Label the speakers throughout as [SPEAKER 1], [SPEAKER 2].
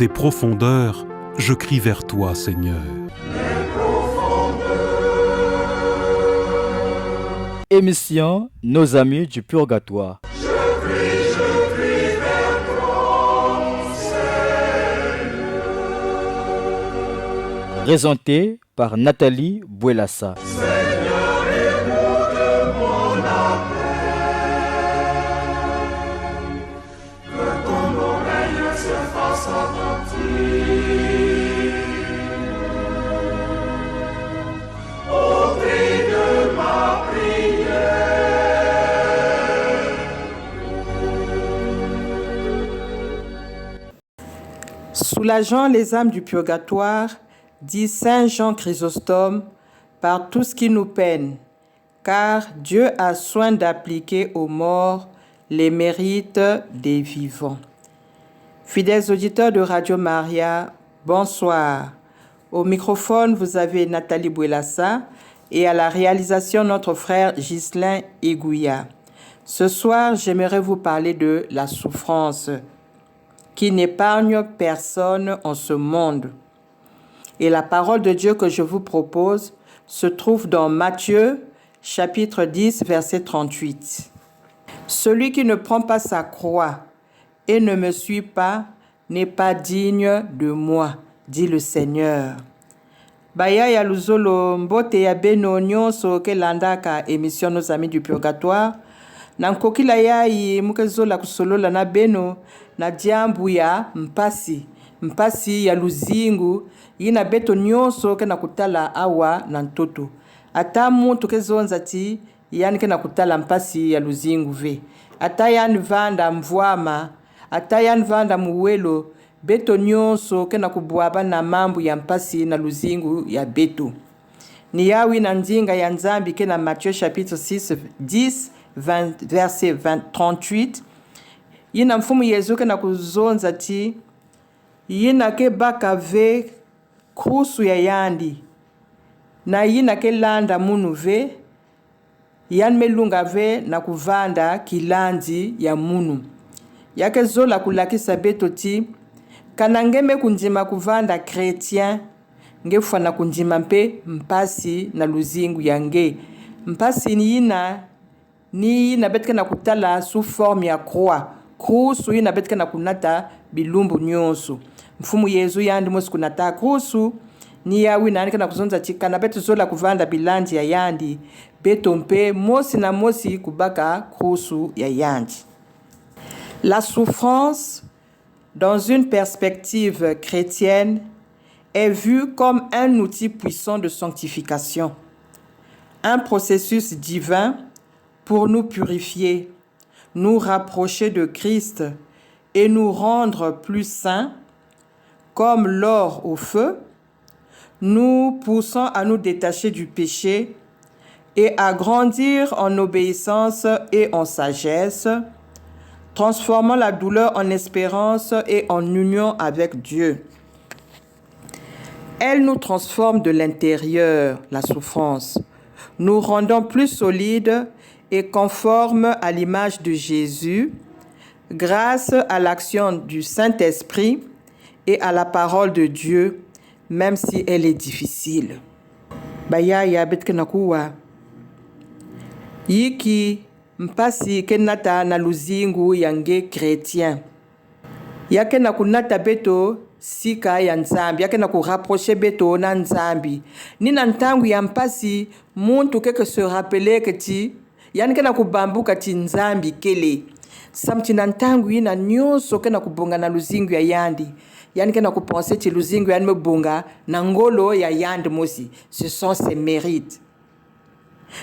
[SPEAKER 1] des profondeurs, je crie vers toi, Seigneur.
[SPEAKER 2] Émission Nos amis du purgatoire.
[SPEAKER 3] Je prie vers toi, Seigneur.
[SPEAKER 2] Présenté par Nathalie Bouelassa.
[SPEAKER 3] Seigneur, écoute mon appel. Que ton oreille se fasse attentive au cri de ma prière.
[SPEAKER 4] Soulageant les âmes du purgatoire, dit Saint Jean Chrysostome, par tout ce qui nous peine, car Dieu a soin d'appliquer aux morts les mérites des vivants. Fidèles auditeurs de Radio Maria, bonsoir. Au microphone, vous avez Nathalie Bouelassa et à la réalisation, notre frère Ghislain Egouya. Ce soir, j'aimerais vous parler de la souffrance qui n'épargne personne en ce monde. Et la parole de Dieu que je vous propose se trouve dans Matthieu, chapitre 10, verset 38. Celui qui ne prend pas sa croix et ne me suit pas n'est pas digne de moi, dit le Seigneur. Baya ya luzolo mbote ya beno nyonso ke landaka émission Nos amis du purgatoire. Nankokila yai mukezola kusolola na beno na diambu ya mpasi ya luzingu yina beto nyonso ke nakutala awa na ntoto. Ata muntu kezonza ti yani ke nakutala mpasi ya luzingu ve. Ata yani vanda mvwama, ata yani vanda muwelo, beto nyonso ke nakubwaba na mambu ya mpasi na luzingu ya beto. Ni yawi na nzinga ya Nzambi ke na Matthieu chapitre 6, 10, 20, verset 38. Yina mfumu Yesu ke nakuzonza ti yina ke baka ve krusu ya yandi. Na yina ke landa munu ve, yan melunga ve na kuvanda kilandi ya munu. Yake zola kulakisa beto ti, kanangeme kunjima kuvanda chrétien, ngefa na kunjima mpe mpasi na luzingu yange. Mpasi ni yina betka na kutala sous forme ya croix. Krusu yina betka na kunata bilumbu nyonso. Mfumu Yesu yandi mosi kunata krusu, ni yawi na anika na kuzonza chika na beto zola kuvanda bilandi ya yandi, beto mpe mosi na mosi kubaka krusu ya yandi. La souffrance, dans une perspective chrétienne, est vue comme un outil puissant de sanctification, un processus divin pour nous purifier, nous rapprocher de Christ et nous rendre plus saints, comme l'or au feu, nous poussant à nous détacher du péché et à grandir en obéissance et en sagesse, transformant la douleur en espérance et en union avec Dieu. Elle nous transforme de l'intérieur, la souffrance, nous rendant plus solides et conformes à l'image de Jésus grâce à l'action du Saint-Esprit et à la parole de Dieu, même si elle est difficile. Baya ya betkenakuwa yiki mpasi kenata na luzingu yange chrétien. Yake na kunata beto sika ya Nzambi, yake na kurapprocher beto na Nzambi. Ni na ntangu ya mpasi muntu keke se rappeler que ti yani ke na kubambuka ti Nzambi kele. Samti na ntangu yina nyonso ke na kubonga na luzingu ya yandi. Yani ke na kupenser ti luzingu yani mebonga na ngolo ya yandi mosi. Ce sont ses mérites.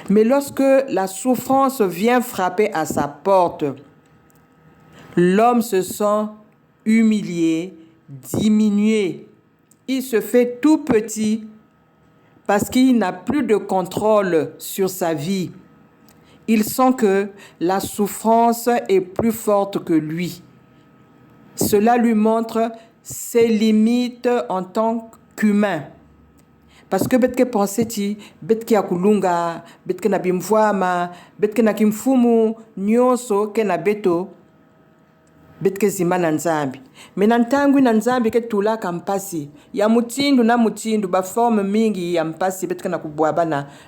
[SPEAKER 4] Mais lorsque la souffrance vient frapper à sa porte, l'homme se sent humilié, diminué. Il se fait tout petit parce qu'il n'a plus de contrôle sur sa vie. Il sent que la souffrance est plus forte que lui. Cela lui montre ses limites en tant qu'humain. Parce que betke penseti, betke akulunga, betke na bimvwama, betke na kimfumu, nyonso ke na beto. betike zima na nzambi me na ntangwi na nzambi ke tulaka mpasi ya mutindu na mutindu baforme mingi ya mpasi betike na kubwaba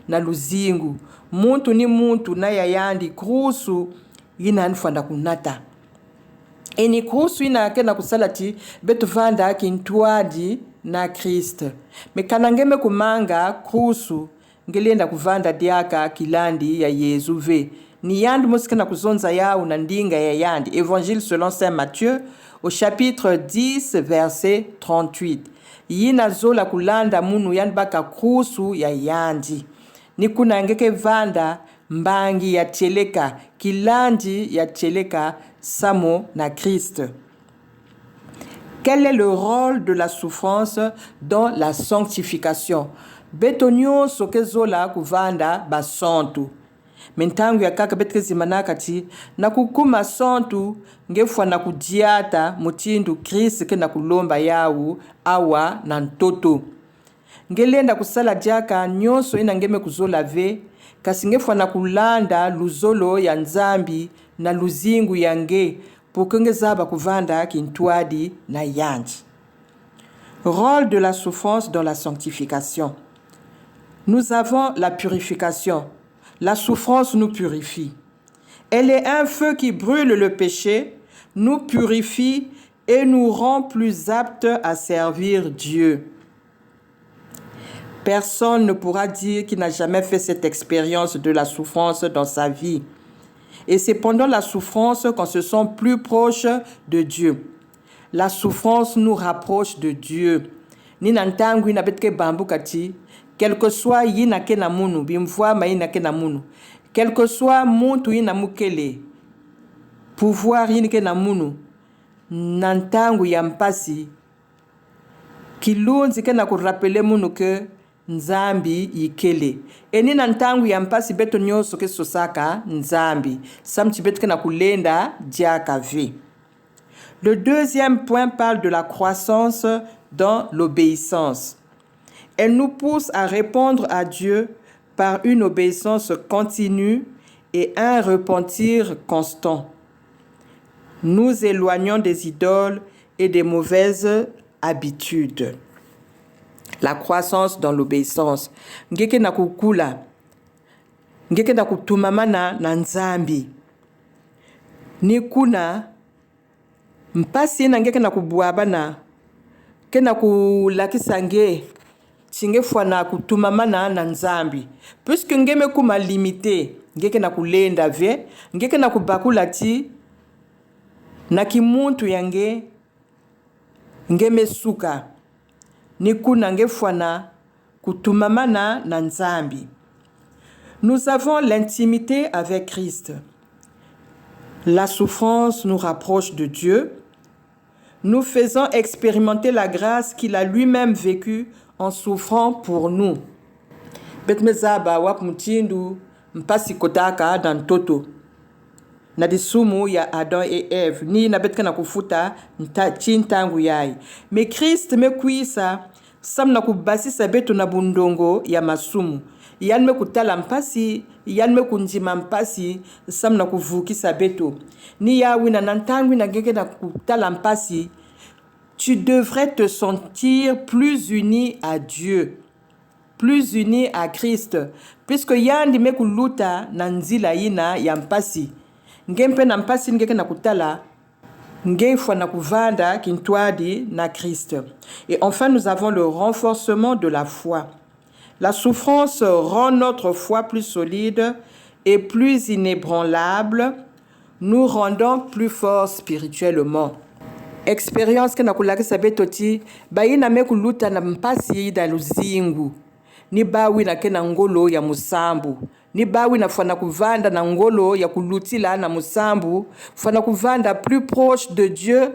[SPEAKER 4] na luzingu muntu ni muntu na yayandi krusu yina anfanda kunata eni krusu ina ke na kusalati betu vanda kintwadi na Krist me kanangeme kumanga krusu ngelienda kuvanda diaka kilandi ya Yesu ve ni yandi musika na kuzonza yao na ndinga ya yandi. Évangile selon Saint Matthieu au chapitre 10 verset 38. Yina zola kulanda munu yandi baka krusu ya yandi. Ni kuna ngeke vanda mbangi ya tcheleka kilandi ya tcheleka samo na Christ. Quel est le rôle de la souffrance dans la sanctification? Betonyo soke zola kuvanda basantu. Mentangu ya kaka betike zimanakati na kukuma santu ngefwa na kudiata mutindu Kristo ke na kulomba yawu awa na ntoto. Ngelenda kusala diaka nyonso ina ngeme kuzola ve kasi ngefwa na kulanda luzolo ya nzambi na luzingu yange pokenge zaba kuvanda kintwadi na yandi. Rôle de la souffrance dans la sanctification. Nous avons la purification. La souffrance nous purifie. Elle est un feu qui brûle le péché, nous purifie et nous rend plus aptes à servir Dieu. Personne ne pourra dire qu'il n'a jamais fait cette expérience de la souffrance dans sa vie. Et c'est pendant la souffrance qu'on se sent plus proche de Dieu. La souffrance nous rapproche de Dieu. Ni nantangu ina betke bambu kati. Quel que soit yina ke na munu, bimfwa ma yina ke na munu. Quel que soit muntu yina mukele, pouvoir yina ke na munu, nantangu ya mpasi, kilunzi ke na kurapele munu ke nzambi yikele. Eni nantangu ya mpasi beto nyoso ke sosaka nzambi. Samti beto ke na kulenda diaka ve. Le deuxième point parle de la croissance dans l'obéissance. Elle nous pousse à répondre à Dieu par une obéissance continue et un repentir constant. Nous éloignons des idoles et des mauvaises habitudes. La croissance dans l'obéissance. Ngeke na kukula. Ngeke na kutumamana na nzambi. Ni kuna mpasi na ngeke na kubuabana. Ke na kulakisa nge. Chingefwa na kutumamana na nzambi. Puisque ngeme kuma limité, ngeke na kulenda ve, ngeke na kubakula ti, na kimuntu yange, ngeme suka. Niku na ngefwa na kutumamana na nzambi. Nous avons l'intimité avec Christ. La souffrance nous rapproche de Dieu. Nous faisons expérimenter la grâce qu'il a lui-même vécue en souffrant pour nous. Betmezaba wap mutindu mpasi kotaka dan toto. Na disumu ya Adam et Ève ni na betka na kufuta ntangu yai. Mais Christ me kuisa sam na kubasisa beto na bundongo ya masumu. Yan me kutala mpasi, yan me kunjima mpasi sam na kuvukisa beto. Ni yawi na nantangu na gege na kutala mpasi. Tu devrais te sentir plus uni à Dieu, plus uni à Christ, puisque yandi mekuluta nanzila ina yampasi. Ngempe na mpasi ngeke na kutala, ngefwa na kuvanda kintwadi na Christ. Et enfin, nous avons le renforcement de la foi. La souffrance rend notre foi plus solide et plus inébranlable, nous rendant plus forts spirituellement. Expérience ke na kulakisa betoti bayina mekuluta na mpasi da luzingu ni bawi na kena ngolo ya musambu ni bawi na fana kuvanda na ngolo ya kulutila na musambu fana kuvanda plus proche de Dieu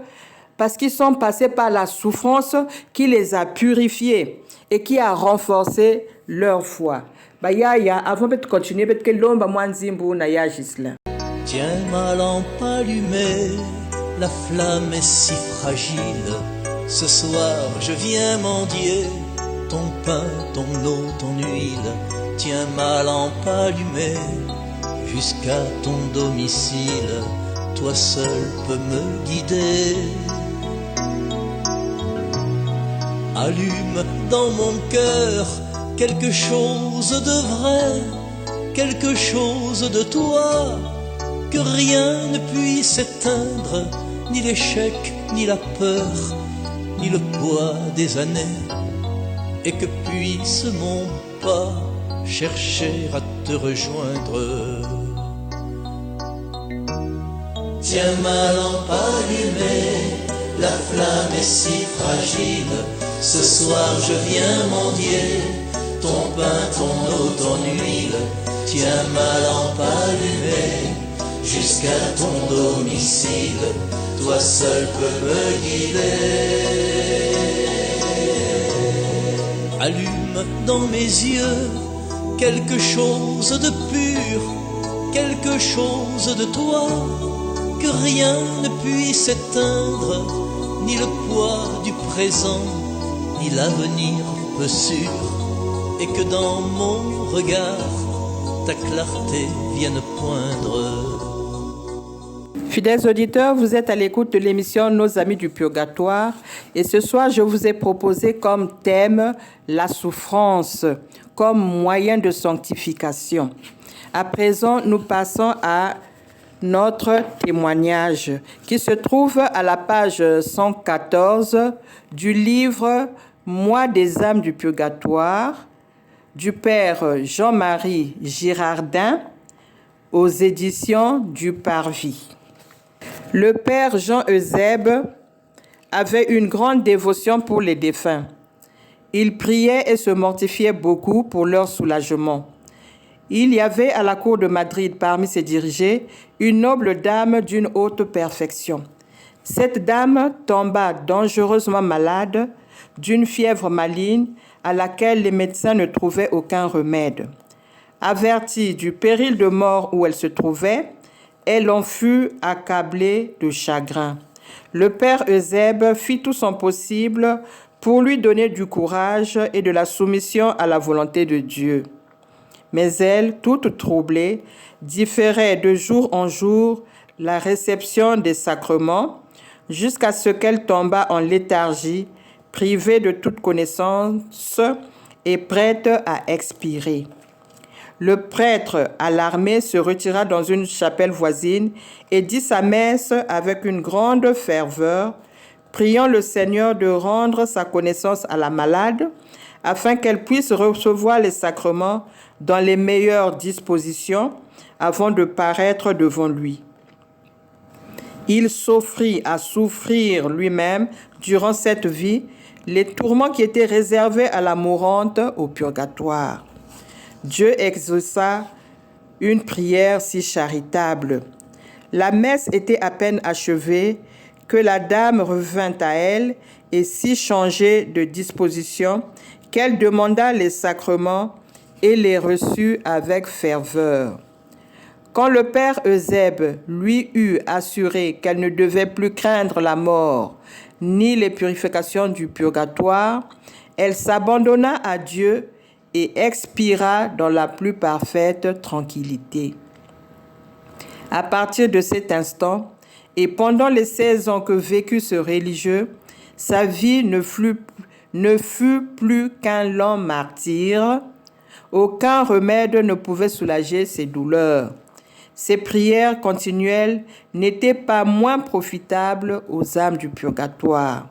[SPEAKER 4] parce qu'ils sont passés par la souffrance qui les a purifiés et qui a renforcé leur foi. Bayaya avant de continuer betke lomba mwanzimbu na yajisla.
[SPEAKER 5] Tiens ma lampe allumée, la flamme est si fragile. Ce soir je viens mendier ton pain, ton eau, ton huile. Tiens ma lampe allumée jusqu'à ton domicile. toi seul peux me guider. Allume dans mon cœur quelque chose de vrai, quelque chose de toi, que rien ne puisse éteindre, ni l'échec, ni la peur, ni le poids des années, et que puisse mon pas chercher à te rejoindre. Tiens ma lampe allumée, la flamme est si fragile, ce soir je viens mendier ton pain, ton eau, ton huile. Tiens ma lampe allumée, jusqu'à ton domicile, toi seul peux me guider. Allume dans mes yeux quelque chose de pur, quelque chose de toi, que rien ne puisse éteindre, ni le poids du présent, ni l'avenir peu sûr, et que dans mon regard ta clarté vienne poindre.
[SPEAKER 4] Fidèles auditeurs, vous êtes à l'écoute de l'émission Nos Amis du Purgatoire et ce soir, je vous ai proposé comme thème la souffrance comme moyen de sanctification. À présent, nous passons à notre témoignage qui se trouve à la page 114 du livre Moi des âmes du Purgatoire du Père Jean-Marie Girardin aux éditions du Parvis. Le Père Jean Eusèbe avait une grande dévotion pour les défunts. Il priait et se mortifiait beaucoup pour leur soulagement. Il y avait à la cour de Madrid, parmi ses dirigés, une noble dame d'une haute perfection. Cette dame tomba dangereusement malade d'une fièvre maligne à laquelle les médecins ne trouvaient aucun remède. Avertie du péril de mort où elle se trouvait, elle en fut accablée de chagrin. Le Père Eusèbe fit tout son possible pour lui donner du courage et de la soumission à la volonté de Dieu. Mais elle, toute troublée, différait de jour en jour la réception des sacrements jusqu'à ce qu'elle tombât en léthargie, privée de toute connaissance et prête à expirer. Le prêtre, alarmé, se retira dans une chapelle voisine et dit sa messe avec une grande ferveur, priant le Seigneur de rendre sa connaissance à la malade, afin qu'elle puisse recevoir les sacrements dans les meilleures dispositions avant de paraître devant lui. Il s'offrit à souffrir lui-même, durant cette vie, les tourments qui étaient réservés à la mourante au purgatoire. Dieu exauça une prière si charitable. La messe était à peine achevée que la dame revint à elle et si changée de disposition qu'elle demanda les sacrements et les reçut avec ferveur. Quand le Père Eusèbe lui eut assuré qu'elle ne devait plus craindre la mort ni les purifications du purgatoire, elle s'abandonna à Dieu et expira dans la plus parfaite tranquillité. À partir de cet instant, et pendant les 16 ans que vécut ce religieux, sa vie ne fut plus qu'un lent martyre. Aucun remède ne pouvait soulager ses douleurs. Ses prières continuelles n'étaient pas moins profitables aux âmes du purgatoire.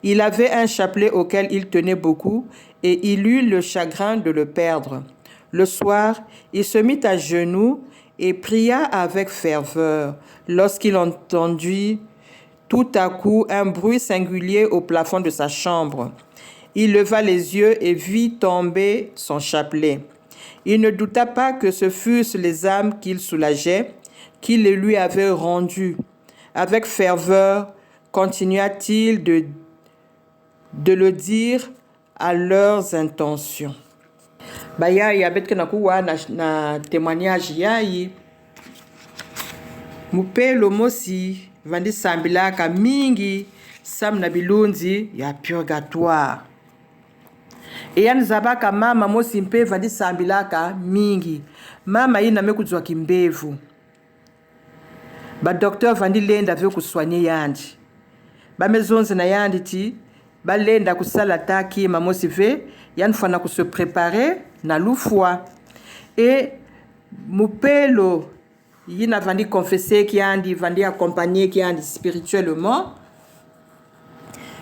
[SPEAKER 4] Il avait un chapelet auquel il tenait beaucoup et il eut le chagrin de le perdre. Le soir, il se mit à genoux et pria avec ferveur lorsqu'il entendit tout à coup un bruit singulier au plafond de sa chambre. Il leva les yeux et vit tomber son chapelet. Il ne douta pas que ce fussent les âmes qu'il soulageait, qui les lui avaient rendues. Avec ferveur, continua-t-il de le dire à leurs intentions. Bayai abetka na kuwa na témoignage yai. Mupelo mosi vandi sambilaka mingi sam na bilunzi ya purgatoire. Eyani zabaka mama mosi mpe vandi sambilaka mingi. Mama ina mekuzwa kimbevu. Docteur vandi lenda veut soigner yandi. Maison na yandi ti ba lenda kusala taki mamosi ve yan fana se préparer na lufwa. Et mupelo yina vandi confesser ki yandi vandi accompagner ki yandi spirituellement.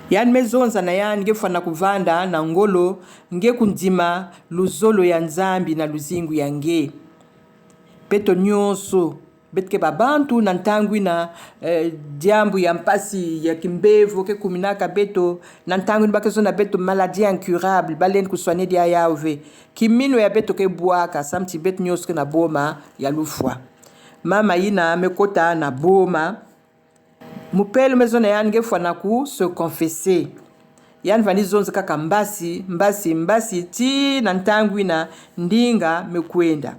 [SPEAKER 4] Yan maison na yandi nge fana kuvanda na ngolo nge kundima luzolo ya nzambi na luzingu yange. Beto nyonso betke babantu na ntangwi na diambu ya mpasi ya kimbevo ke kuminaka beto na ntangwi bakezo na beto maladie incurable balen kuswane dia yawe kimino ya beto ke buaka samti bet nyonso ke na boma ya lufwa mama yina mekota na boma mupelo mezona yange fwana ku se confesser yan vani zonze kaka mbasi ti na ntangwi na ndinga mekwenda.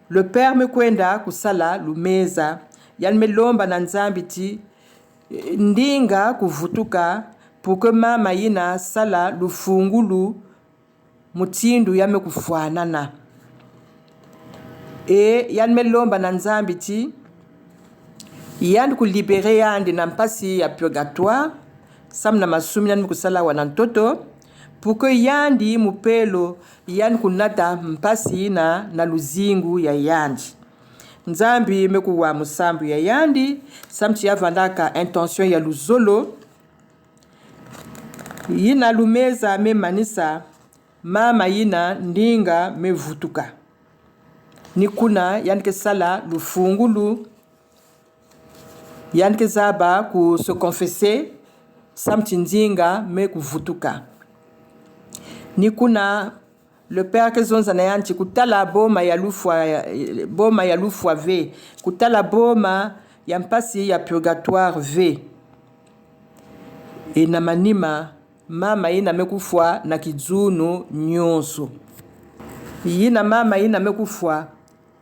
[SPEAKER 4] Le père me kwenda kusala lumeza yan me lomba na nzambi ti ndinga kuvutuka pour que mama yina sala lufungulu mutindu ya me kufuanana e yan me lomba na nzambi ti yan ku libérer yandi na mpasi ya purgatoire sam na masumi yan kusala wana ntoto pour que yandi mupelo yan kunata mpasi na luzingu ya yandi. Nzambi mekuwa musambu ya yandi, samti ya vandaka intention ya luzolo. Yina lumeza me manisa, mama yina ndinga me vutuka. Nikuna yanke sala lufungulu, yanke zaba ku se confesser, samti ndinga me kuvutuka. Nikuna le père que zonza na yanti kutala boma ya lufwa ve kutala boma ya mpasi ya purgatoire ve e na manima mama yina mekufwa na kizunu nyonso yina mama yina mekufwa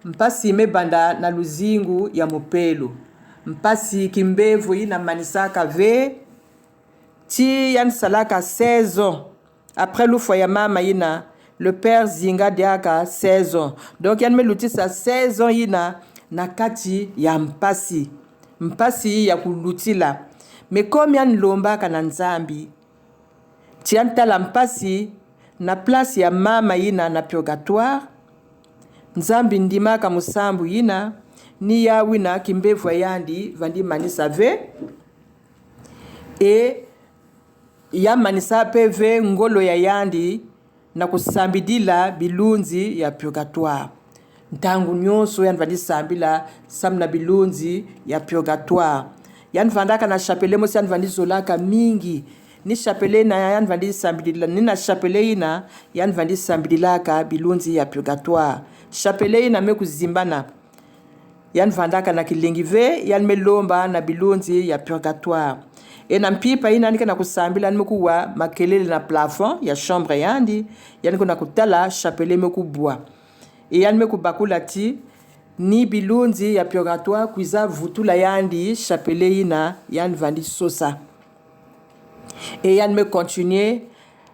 [SPEAKER 4] mpasi mebanda na luzingu ya mopelo mpasi kimbevu yina manisaka ve ti yan salaka 16 ans. Après l'oufwa ya mama yina, le père zinga diaka 16 ans. Donc yan me lutisa 16 ans yina na kati ya mpasi. Mpasi ya kulutila. Mais comme yan lomba ka na nzambi, ti yan tala mpasi na place ya mama yina na purgatoire, nzambi ndima ka musambu yina, ni ya wina kimbevu yandi vandi manisa ve, et ya manisa peve ngolo ya yandi na kusambidila bilunzi ya purgatoire. Ntangu nyonso yan vandi sambila samna bilunzi ya purgatoire. Yan vandaka na chapele mosi yan vandi zolaka mingi. Ni chapele na yan vandi sambidila. Ni na chapele ina yan vandi sambidilaka bilunzi ya purgatoire. Chapele ina me kuzimbana. Yan vandaka na kilingi ve yan me lomba na bilunzi ya purgatoire. E na mpipa ina nika na kusambila nimekuwa makelele na plafond ya chambre yandi yani na kutala chapele mekubwa e yani mekubakula ti ni bilunzi ya purgatoire kuiza vutula yandi chapele ina yani vandi sosa e yani me continuer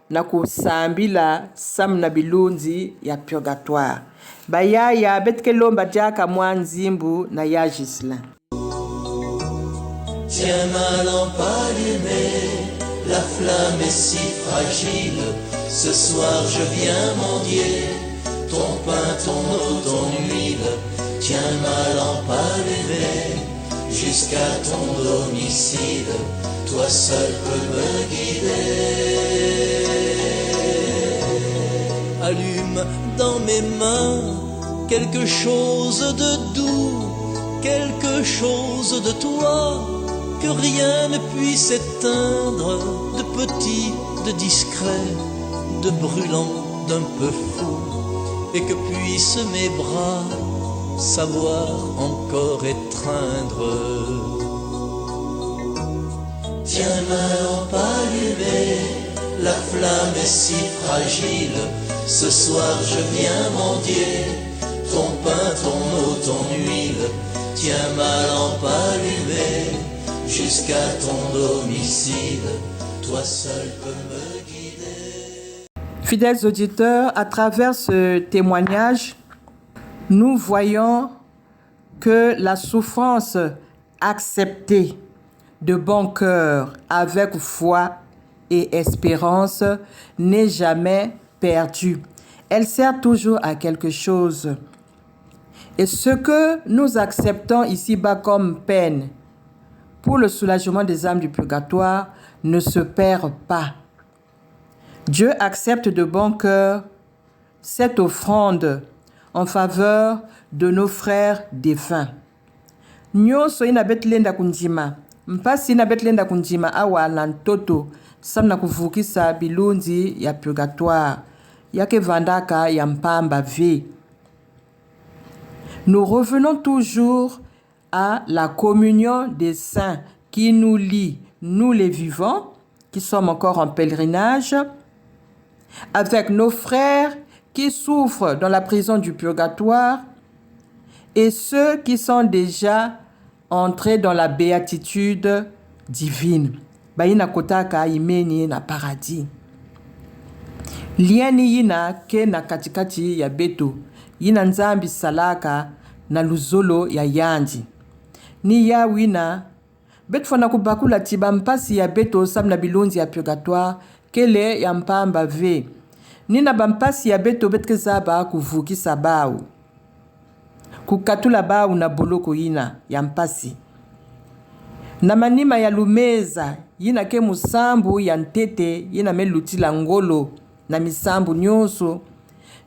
[SPEAKER 4] na kusambila sam na bilunzi ya purgatoire bayaya betke lomba jaka mwanzimbu na ya Gislin.
[SPEAKER 5] Tiens ma lampe allumée, la flamme est si fragile. Ce soir je viens mendier ton pain, ton eau, ton huile. Tiens ma lampe allumée jusqu'à ton domicile. Toi seul peux me guider. Allume dans mes mains quelque chose de doux, quelque chose de toi. Que rien ne puisse éteindre, de petit, de discret, de brûlant, d'un peu fou, et que puissent mes bras savoir encore étreindre. Tiens ma lampe allumée, la flamme est si fragile. Ce soir je viens mendier ton pain, ton eau, ton huile. Tiens ma lampe allumée jusqu'à ton domicile, toi seul peux me guider.
[SPEAKER 4] Fidèles auditeurs, à travers ce témoignage, nous voyons que la souffrance acceptée de bon cœur, avec foi et espérance, n'est jamais perdue. Elle sert toujours à quelque chose. Et ce que nous acceptons ici-bas comme peine pour le soulagement des âmes du purgatoire ne se perd pas. Dieu accepte de bon cœur cette offrande en faveur de nos frères défunts. Nyonso ina betlenda kunjima, mpasi ina betlenda kunjima awa na ntoto samna kuvukisa bilunzi ya purgatoire, yake vandaka ya mpamba ve. Nous revenons toujours à la communion des saints qui nous lie, nous les vivants, qui sommes encore en pèlerinage, avec nos frères qui souffrent dans la prison du purgatoire et ceux qui sont déjà entrés dans la béatitude divine. Baina kotaka imeni na paradis. Lieni yina ke na katikati ya beto, yina nzambi salaka na luzolo ya yanji. Ni ya wina, betfona kubakula tiba mpasi ya beto sam na bilonzi ya purgatoire, kele ya mpamba ve. Nina bampasi ya beto betke zaba kuvuki sabau. Kukatula bau na boloko yina ya mpasi. Na manima ya lumeza yina ke musambu ya ntete yina melutila ngolo na misambu nyonso.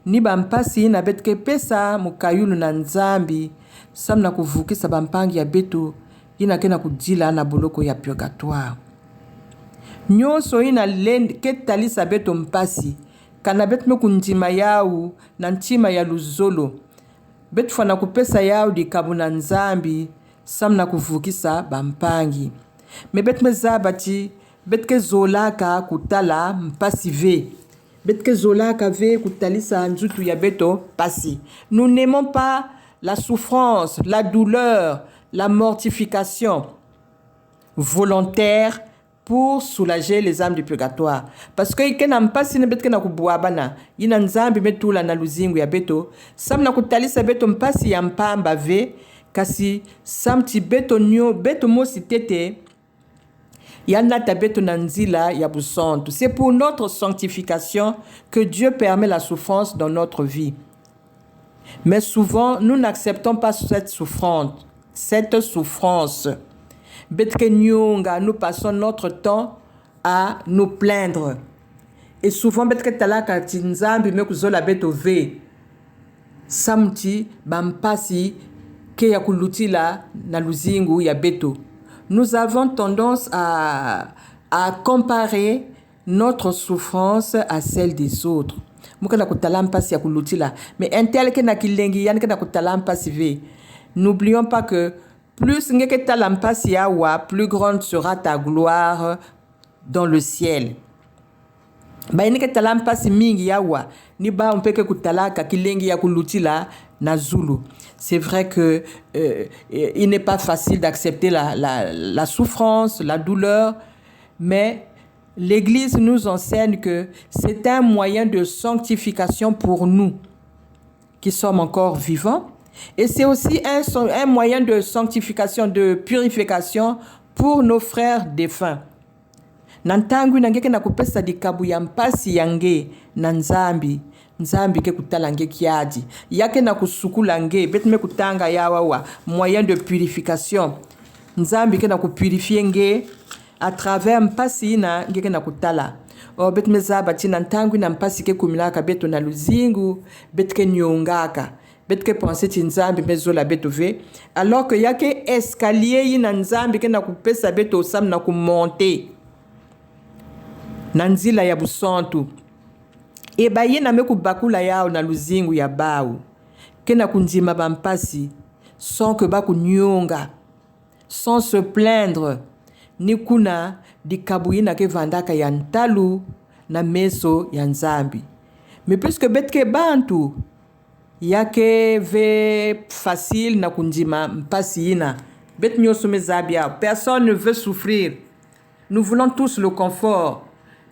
[SPEAKER 4] Ni bampasi yina betke pesa mukayulu na nzambi samna kuvukisa bampangi ya beto yina ke na kudila na boloko ya purgatoire. Nyonso yina ketalisa beto mpasi kana betme kunjima yau na ntima ya luzolo. Betfana kupesa yao di kabuna nzambi samna kuvukisa bampangi. Me betme zabati betke zolaka kutala mpasi ve. Betke zolaka ve kutalisa nzutu ya beto pasi. Nous n'aimons pas la souffrance, la douleur, la mortification volontaire pour soulager les âmes du purgatoire. Parce que ikena mpasi ne betke na kubuabana, yina nzambi metula na luzingu ya beto, sam na kutalisa beto mpasi ya mpamba ve, kasi sam ti beto nyo, beto mosi tete, yanata beto na nzila ya busantu. C'est pour notre sanctification que Dieu permet la souffrance dans notre vie. Mais souvent, nous n'acceptons pas cette souffrance. Betke nyonga, nous passons notre temps à nous plaindre. Et souvent, betke talaka tinzambi me kuzola beto ve. Samti bampasi ke ya kulutila na luzingu ya beto. Nous avons tendance à comparer notre souffrance à celle des autres. Mukana kutalampasi ya kulutila. Mais un tel ke na kilengi yan ke na kutalampasi ve. N'oublions pas que plus ngeke talampasi yawa, plus grande sera ta gloire dans le ciel. Ba ineke talampasi mingi yawa, ni ba mpeke kutalaka kilengi ya kulutila na zulu. C'est vrai que il n'est pas facile d'accepter la souffrance, la douleur, mais l'Église nous enseigne que c'est un moyen de sanctification pour nous qui sommes encore vivants. Et c'est aussi un moyen de sanctification, de purification pour nos frères défunts. Nantangu nangeke na kupesa di kabu ya mpasi yange na nzambi ke kutala nge kiadi. Yake na kusukula nge, betme kutanga yawawa, moyen de purification. Nzambi ke na kupurifie nge à travers mpasi ina ngeke na kutala. O betme zabati nantangu na mpasi ke kumilaka beto na luzingu, betke nyongaka. Betke penser ti nzambi mezola beto ve, alors que yake escalier yi na nzambi ke na kupesa beto sam na kumonte na nzila ya busantu. E ba ye na me kubakula yao na luzingu ya bau ke na kunjima bampasi sans que ba kunyonga, sans se plaindre, ni kuna di kabuyi na ke vandaka ya ntalu na meso ya nzambi. Mais puisque betke bantu yake ve facile na kunjima mpasi ina, bet nyoso mezabia, personne ne veut souffrir. Nous voulons tous le confort,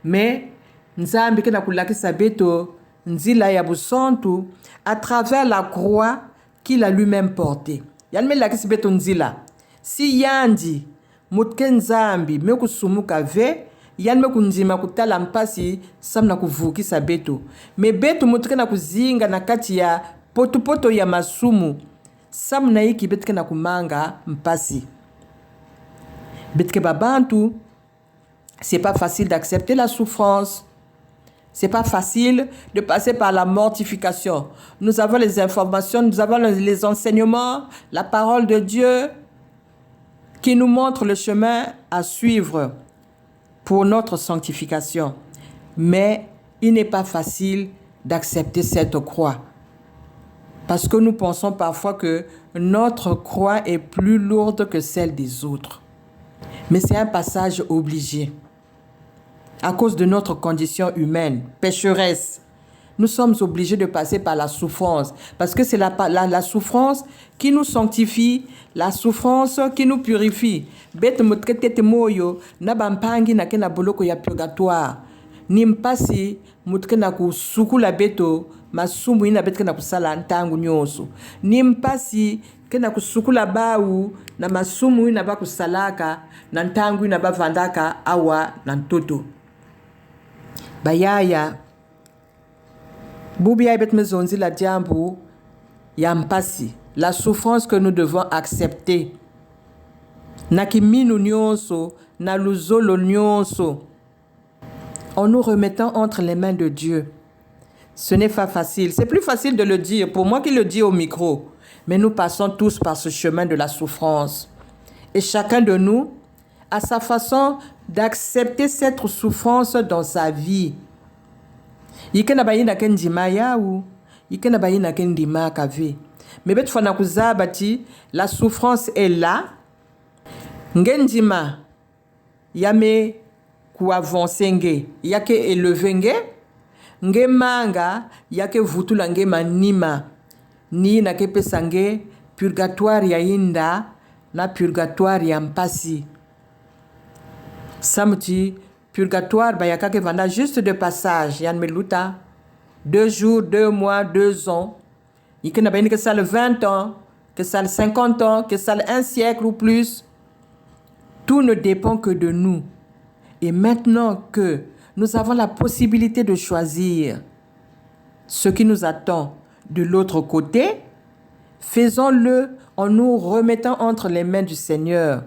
[SPEAKER 4] mais nzambi ke na kulakisa beto nzila ya busantu à travers la croix qu'il a lui-même portée. Yanme lakisi beto nzila. si yandi mutke nzambi mekusumuka ve yani mekunzima kutala mpasi samna kuvukisa betu me betu mutke na kuzinga na kati ya potopoto ya masumu samna iki betke na kumanga mpasi betke babantu. C'est pas facile d'accepter la souffrance. C'est pas facile de passer par la mortification. Nous avons les informations, nous avons les enseignements, la parole de Dieu qui nous montre le chemin à suivre pour notre sanctification. Mais il n'est pas facile d'accepter cette croix. Parce que nous pensons parfois que notre croix est plus lourde que celle des autres. Mais c'est un passage obligé. À cause de notre condition humaine, pécheresse, nous sommes obligés de passer par la souffrance. Parce que c'est la souffrance qui nous sanctifie, la souffrance qui nous purifie. Bête mutkete moyo, nabampangi na kena boloko ya purgatoire. Nimpasi mutkena ku sukula beto, masumu ina betka na kusala ntangu nyoso. Nimpasi kena kusukula bau na masumu ina ba kusalaka na ntangu ina ba vandaka awa na ntoto. Bayaya Boubi bet mezonzi la diambu yampasi la souffrance que nous devons accepter nakiminu nyonso na luzolo nyonso en nous remettant entre les mains de Dieu. Ce n'est pas facile. C'est plus facile de le dire pour moi qui le dis au micro, mais nous passons tous par ce chemin de la souffrance et chacun de nous a sa façon d'accepter cette souffrance dans sa vie. Yikena bayina kendima yaou, yikena bayina kendima kave. Mais bet fana kuzabati, la souffrance est là. Ngendima yame ku avancer yake élever nge manga yake vutula nge manima ni na kepe sange purgatoire ya inda na purgatoire ya mpasi. Samti purgatoire bayaka ke vanda juste de passage yan meluta 2 jours, 2 mois, 2 ans. Il n'a pas que ça le 20 ans, que ça le 50 ans, que ça le 1 siècle ou plus. Tout ne dépend que de nous. Et maintenant que nous avons la possibilité de choisir ce qui nous attend de l'autre côté, faisons-le en nous remettant entre les mains du Seigneur.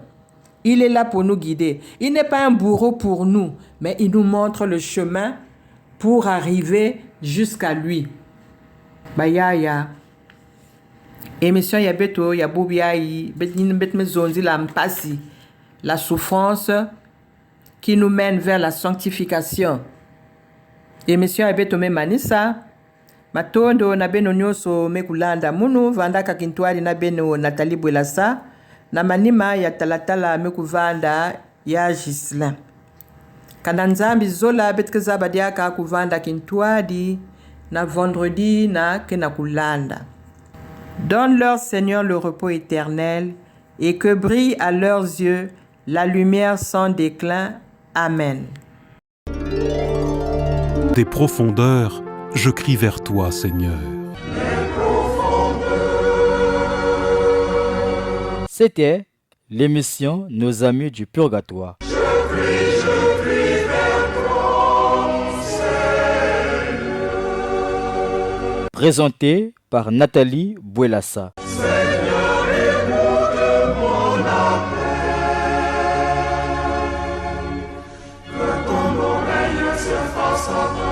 [SPEAKER 4] Il est là pour nous guider. Il n'est pas un bourreau pour nous, mais il nous montre le chemin pour arriver jusqu'à lui. Bayaya. Émission ya beto ya bobiayi bet mezonzi la mpasi. La souffrance qui nous mène vers la sanctification. Émission ya beto me manisa. Matondo na beno nyoso mekulanda munu vanda kakintwali na beno Nathalie Bwelasa. Na manima ya talatala mekuvanda ya Gislin. Kandanzambi zola betkeza badiaka kuvanda kintuadi na vendredi na kenakulanda. Donne-leur, Seigneur, le repos éternel et que brille à leurs yeux la lumière sans déclin. Amen.
[SPEAKER 1] Des profondeurs, je crie vers toi, Seigneur.
[SPEAKER 2] C'était l'émission Nos Amis du Purgatoire.
[SPEAKER 3] Je crie vers toi, Seigneur.
[SPEAKER 2] Présenté par Nathalie Bwelasa.
[SPEAKER 3] Seigneur, écoute mon appel. Que ton oreille se fasse entendre.